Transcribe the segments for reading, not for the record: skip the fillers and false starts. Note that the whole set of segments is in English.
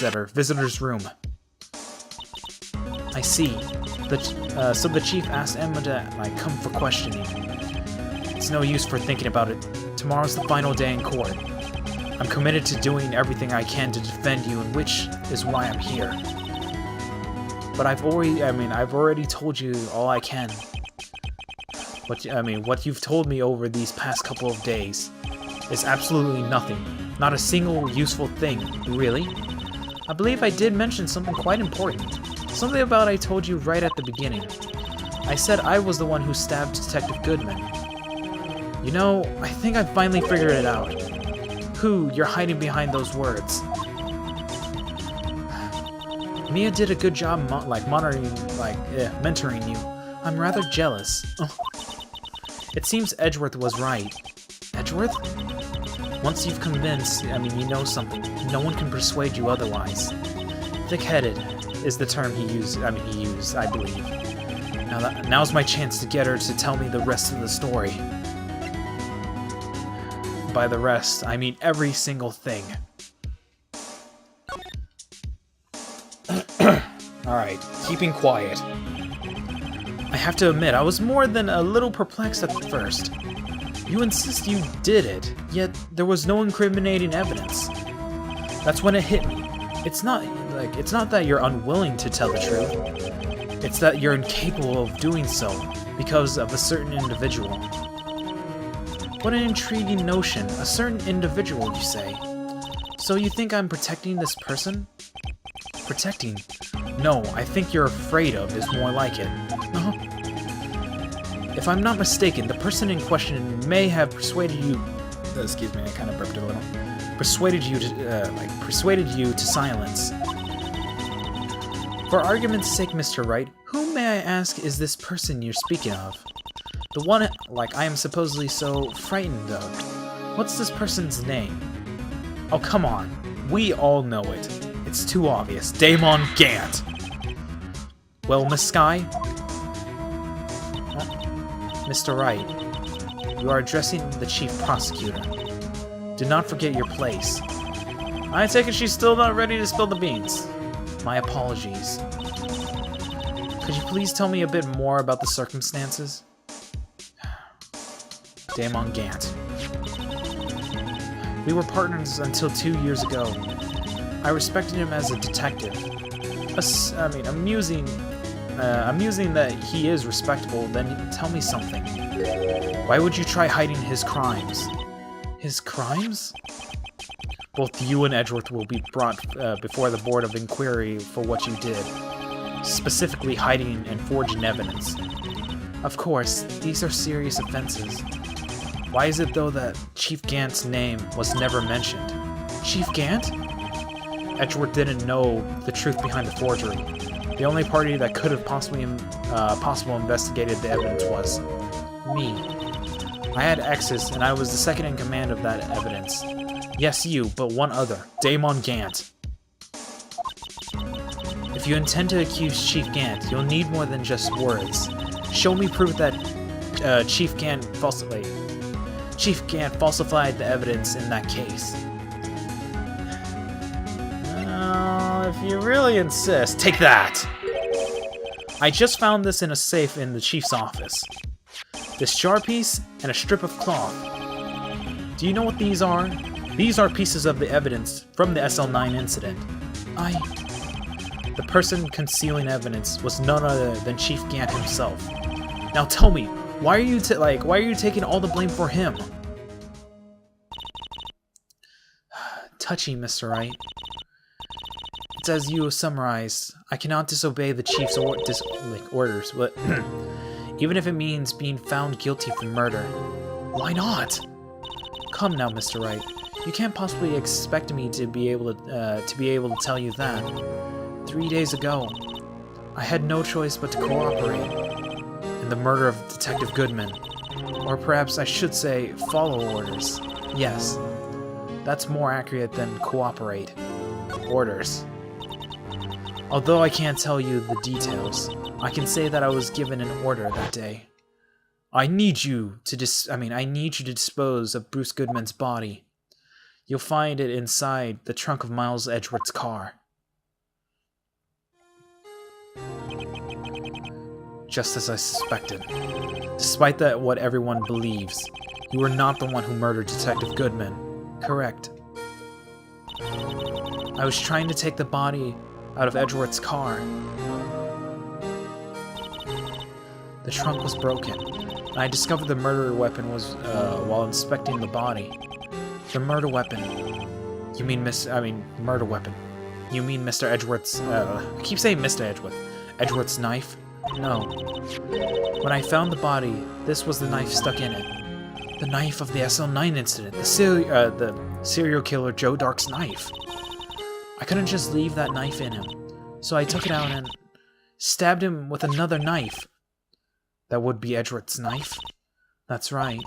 looked at her. Visitor's room. I see. So the chief asked Emma to come for questioning. It's no use for thinking about it. Tomorrow's the final day in court. I'm committed to doing everything I can to defend you, and which is why I'm here. But I've already told you all I can. What you've told me over these past couple of days is absolutely nothing. Not a single useful thing, really. I believe I did mention something quite important. Something about I told you right at the beginning. I said I was the one who stabbed Detective Goodman. You know, I think I finally figured it out. Who you're hiding behind those words. Mia did a good job mentoring you. I'm rather jealous. It seems Edgeworth was right. Edgeworth? Once you've convinced, you know something. No one can persuade you otherwise. Thick-headed is the term he used, I believe. Now's my chance to get her to tell me the rest of the story. By the rest, I mean every single thing. Alright, keeping quiet. I have to admit, I was more than a little perplexed at first. You insist you did it, yet there was no incriminating evidence. That's when it hit me. It's not that you're unwilling to tell the truth. It's that you're incapable of doing so because of a certain individual. What an intriguing notion. A certain individual, you say. So you think I'm protecting this person? Protecting? No, I think you're afraid of is more like it. If I'm not mistaken, the person in question may have persuaded you... excuse me, I kind of burped a little. Persuaded you to silence. For argument's sake, Mr. Wright, who, may I ask, is this person you're speaking of? The one, I am supposedly so frightened of. What's this person's name? Oh, come on. We all know it. It's too obvious. Damon Gant! Well, Miss Skye? Mr. Wright, you are addressing the chief prosecutor. Do not forget your place. I take it she's still not ready to spill the beans. My apologies. Could you please tell me a bit more about the circumstances? Damon Gant. We were partners until 2 years ago. I respected him as a detective. Amusing that he is respectable, then tell me something. Why would you try hiding his crimes? His crimes? Both you and Edgeworth will be brought before the Board of Inquiry for what you did. Specifically hiding and forging evidence. Of course, these are serious offenses. Why is it, though, that Chief Gant's name was never mentioned? Chief Gant? Edgeworth didn't know the truth behind the forgery. The only party that could have possibly investigated the evidence was me. I had access, and I was the second in command of that evidence. Yes, you, but one other, Damon Gant. If you intend to accuse Chief Gant, you'll need more than just words. Show me proof that Chief Gant falsified the evidence in that case. If you really insist, take that! I just found this in a safe in the chief's office. This jar piece and a strip of cloth. Do you know what these are? These are pieces of the evidence from the SL9 incident. The person concealing evidence was none other than Chief Gant himself. Now tell me, why are you taking all the blame for him? Touchy, Mr. Wright. It's as you summarized. I cannot disobey the chief's orders, but even if it means being found guilty for murder. Why not? Come now, Mr. Wright. You can't possibly expect me to be able to tell you that. 3 days ago, I had no choice but to cooperate in the murder of Detective Goodman. Or perhaps I should say, follow orders. Yes, that's more accurate than cooperate. Orders. Although I can't tell you the details, I can say that I was given an order that day. I need you to dispose of Bruce Goodman's body. You'll find it inside the trunk of Miles Edgeworth's car. Just as I suspected. Despite that, what everyone believes, you were not the one who murdered Detective Goodman. Correct. I was trying to take the body out of Edgeworth's car. The trunk was broken, and I discovered the murder weapon was while inspecting the body. The murder weapon. You mean murder weapon. You mean Mr. Edgeworth's, I keep saying Mr. Edgeworth. Edgeworth's knife? No. When I found the body, this was the knife stuck in it. The knife of the SL9 incident. The serial killer Joe Dark's knife. I couldn't just leave that knife in him, so I took it out and stabbed him with another knife. That would be Edgeworth's knife? That's right.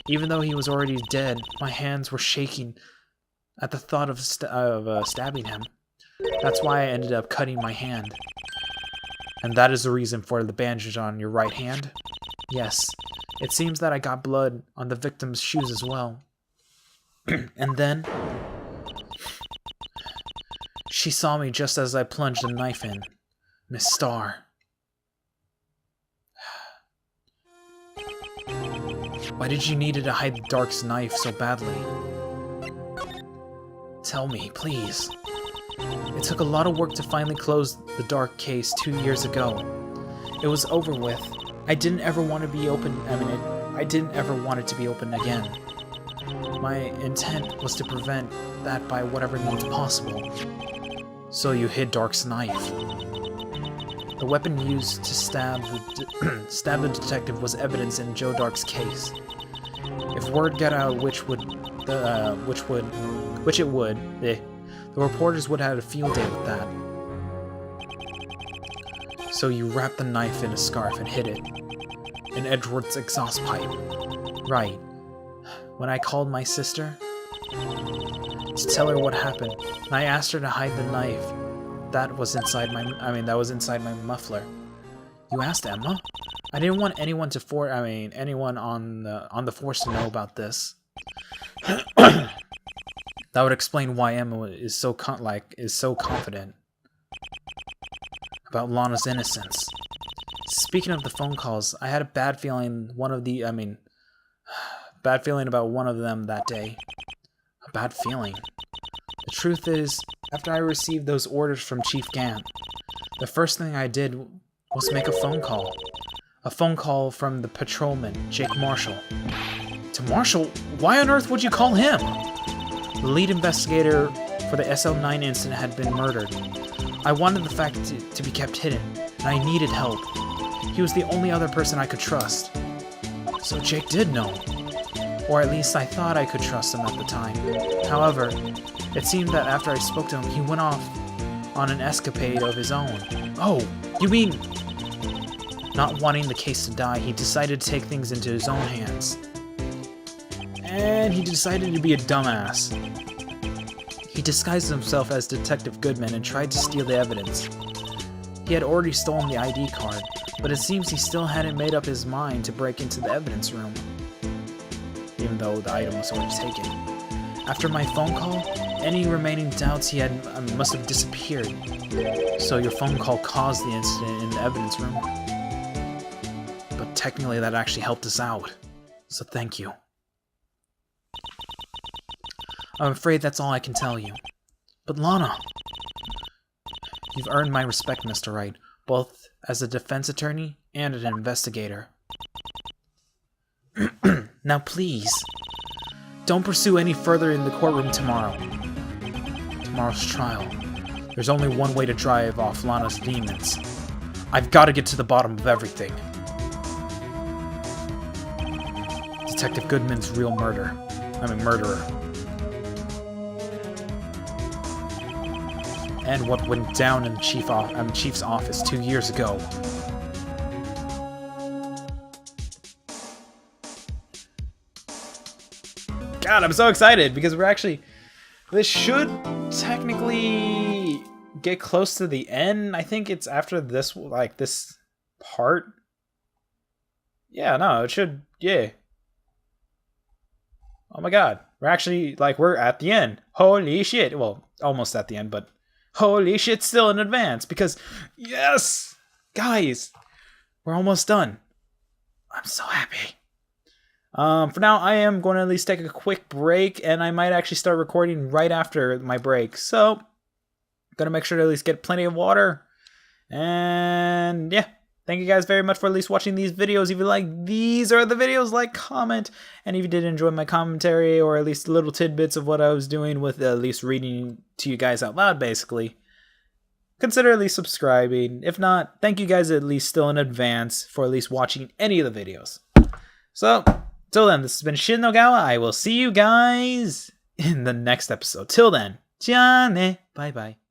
Even though he was already dead, my hands were shaking at the thought of stabbing him. That's why I ended up cutting my hand. And that is the reason for the bandage on your right hand? Yes. It seems that I got blood on the victim's shoes as well. And then she saw me just as I plunged the knife in. Miss Starr. Why did you need to hide Dark's knife so badly? Tell me, please. It took a lot of work to finally close the Dark case 2 years ago. It was over with. I didn't ever want to be open. I didn't ever want it to be open again. My intent was to prevent that by whatever means possible. So you hid Dark's knife. The weapon used to stab the detective was evidence in Joe Dark's case. If word got out, which it would, the reporters would have had a field day with that. So you wrapped the knife in a scarf and hid it in Edgeworth's exhaust pipe. Right. When I called my sister to tell her what happened, and I asked her to hide the knife, that was inside my muffler. You asked Emma? I didn't want anyone anyone on the force to know about this. That would explain why Emma is so confident about Lana's innocence. Speaking of the phone calls, I had a bad feeling about one of them that day. A bad feeling. The truth is, after I received those orders from Chief Gant, the first thing I did was make a phone call. A phone call from the patrolman, Jake Marshall. To Marshall? Why on earth would you call him? The lead investigator for the SL9 incident had been murdered. I wanted the fact to be kept hidden, and I needed help. He was the only other person I could trust. So Jake did know. Or at least I thought I could trust him at the time. However, it seemed that after I spoke to him, he went off on an escapade of his own. Oh, you mean... Not wanting the case to die, he decided to take things into his own hands. And he decided to be a dumbass. He disguised himself as Detective Goodman and tried to steal the evidence. He had already stolen the ID card, but it seems he still hadn't made up his mind to break into the evidence room, even though the item was already taken. After my phone call, any remaining doubts he had must have disappeared. So your phone call caused the incident in the evidence room. But technically that actually helped us out. So thank you. I'm afraid that's all I can tell you. But Lana! You've earned my respect, Mr. Wright, both as a defense attorney and an investigator. Now please, don't pursue any further in the courtroom tomorrow. Tomorrow's trial. There's only one way to drive off Lana's demons. I've got to get to the bottom of everything. Detective Goodman's real murderer. And what went down in the Chief's office 2 years ago. God, I'm so excited because this should technically get close to the end. I think it's after this, this part. Yeah, no, it should, yeah. Oh my god, we're at the end. Holy shit. Well, almost at the end, but holy shit, still in advance because, yes! Guys, we're almost done. I'm so happy. For now, I am going to at least take a quick break, and I might actually start recording right after my break. So, going to make sure to at least get plenty of water. And yeah, thank you guys very much for at least watching these videos. If you like these or the videos, like, comment. And if you did enjoy my commentary or at least little tidbits of what I was doing with at least reading to you guys out loud, basically, consider at least subscribing. If not, thank you guys at least still in advance for at least watching any of the videos. So, till then, this has been Shin Nogawa. I will see you guys in the next episode. Till then, ja ne. Bye bye.